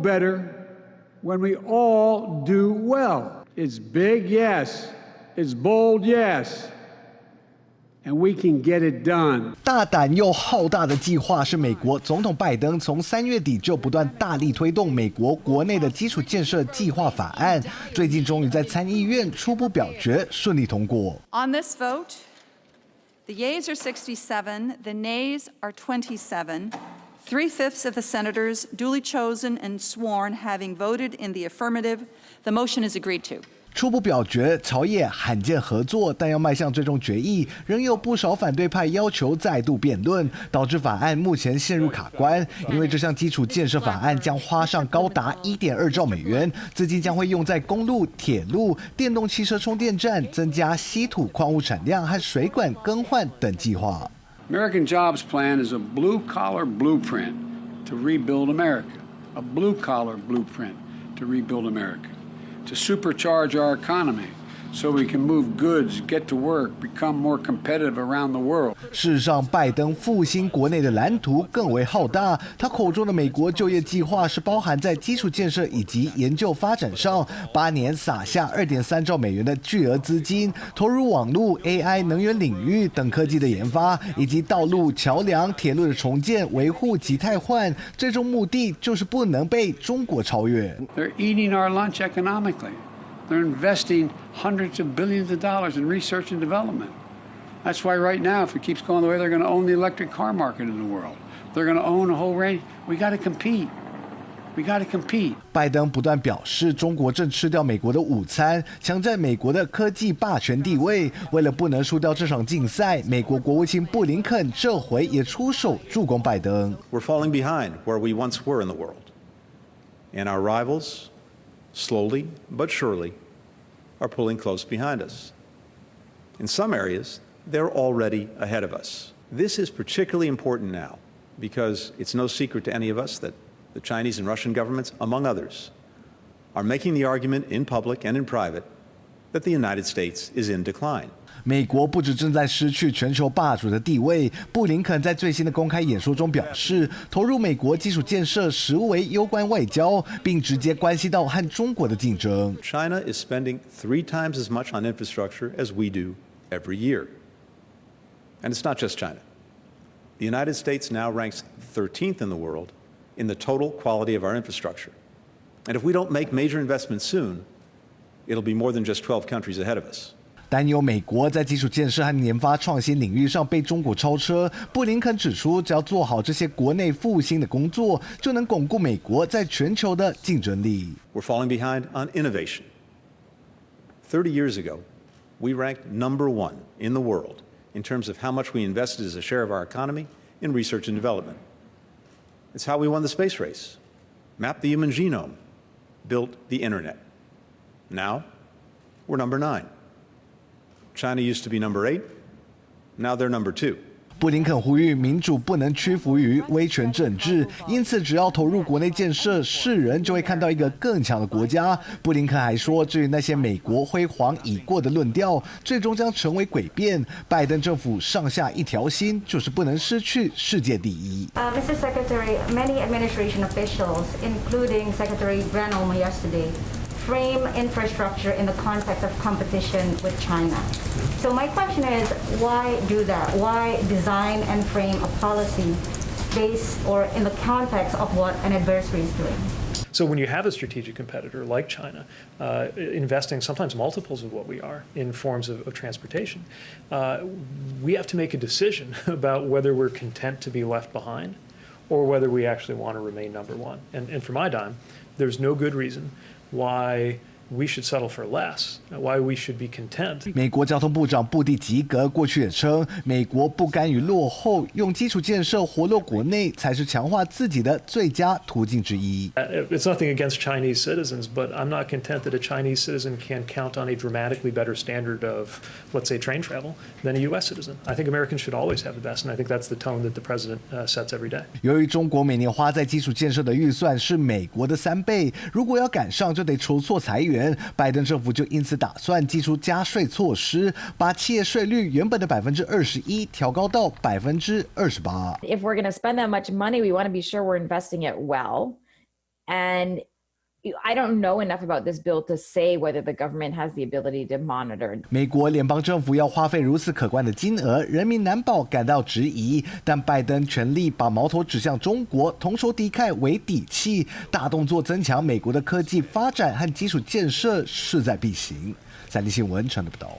better when we all do well. It's big, yes. It's bold, yes.And we can get it done. 大胆又浩大的计划是美国总统拜登从3月底就不断大力推动美国国内的基础建设计划法案，最近终于在参议院初步表决顺利通过。On this vote, the yeas are 67, the nays are 27. 3/5 of the senators duly chosen and sworn having voted in the affirmative, the motion is agreed to.初步表决，朝野罕见合作，但要迈向最终决议，仍有不少反对派要求再度辩论，导致法案目前陷入卡关。因为这项基础建设法案将花上高达1.2兆美元，资金将会用在公路、铁路、电动汽车充電站、增加稀土矿物产量和水管更换等计划。American Jobs Plan is a blue-collar blueprint to rebuild America. A blue-collar blueprint to rebuild America.To supercharge our economy so we can move goods, get to work, become more competitive around the world. 事实上，拜登复兴国内的蓝图更为浩大。他口中的美国就业计划是包含在基础建设以及研究发展上，8年撒下2.3兆美元的巨额资金，投入网络、AI、能源领域等科技的研发，以及道路、桥梁、铁路的重建、维护及汰换。最终目的就是不能被中国超越。They're eating our lunch economically.They're investing hundreds of billions of dollars in research and development. That's why right now, if it keeps going the way, they're going to own the electric car market in the world. They're going to own a whole range. We got to compete. We got to compete. 拜登不断表示，中国正吃掉美国的午餐，强占美国的科技霸权地位。为了不能输掉这场竞赛，美国国务卿布林肯这回也出手助攻拜登。We're falling behind where we once were in the world, and our rivals.Slowly but surely are pulling close behind us. In some areas, they're already ahead of us. This is particularly important now because it's no secret to any of us that the Chinese and Russian governments, among others, are making the argument in public and in private that the United States is in decline.美国不止正在失去全球霸主的地位，布林肯在最新的公开演说中表示，投入美国基础建设实为攸关外交，并直接关系到和中国的竞争。China is spending 3 times as much on infrastructure as we do every year. And it's not just China. The United States now ranks 13th in the world in the total quality of our infrastructure. And if we don't make major investments soon, it'll be more than just 12 countries ahead of us.担忧美国在基础建设和研发创新领域上被中国超车，布林肯指出，只要做好这些国内复兴的工作，就能巩固美国在全球的竞争力。We're falling behind on innovation. 30 years ago, we ranked number 1 in the world in terms of how much we invested as a share of our economy in research and development. It's how we won the space race, mapped the human genome, built the internet. Now, we're number 9.China used to be number 8. Now they're number 2. 布林肯呼吁民主不能屈服于威权政治，因此只要投入国内建设，世人就会看到一个更强的国家。布林肯还说，至于那些美国辉煌已过的论调，最终将成为诡辩。拜登政府上下一条心，就是不能失去世界第一。Mr. Secretary, many administration officials, including Secretary Granholm yesterday,frame infrastructure in the context of competition with China. So my question is, why do that? Why design and frame a policy based or in the context of what an adversary is doing? So when you have a strategic competitor like China, investing sometimes multiples of what we are in forms of transportation, we have to make a decision about whether we're content to be left behind or whether we actually want to remain number 1. And for my dime, there's no good reason why we should settle for less, why we should be content. 美国交通部长布蒂吉格过去也称，美国不甘于落后，用基础建设活络国内才是强化自己的最佳途径之一。It's nothing against Chinese citizens, but I'm not content that a Chinese citizen can count on a dramatically better standard of, let's say, train travel than a U.S. citizen. I think Americans should always have the best, and I think that's the tone that the president sets every day. 由于中国每年花在基础建设的预算是美国的3倍，如果要赶上，就得筹措裁员。拜登政府就因此打算祭出加税措施，把企业税率原本的21%调高到28%。If we're going to spend that much money, we want to be sure we're investing it well. And I don't know enough about this bill to say whether the government has the ability to monitor. 美国联邦政府要花费如此可观的金额，人民难保感到质疑。但拜登全力把矛头指向中国，同仇敌忾为底气，大动作增强美国的科技发展和基础建设势在必行。三立新闻陈德报道。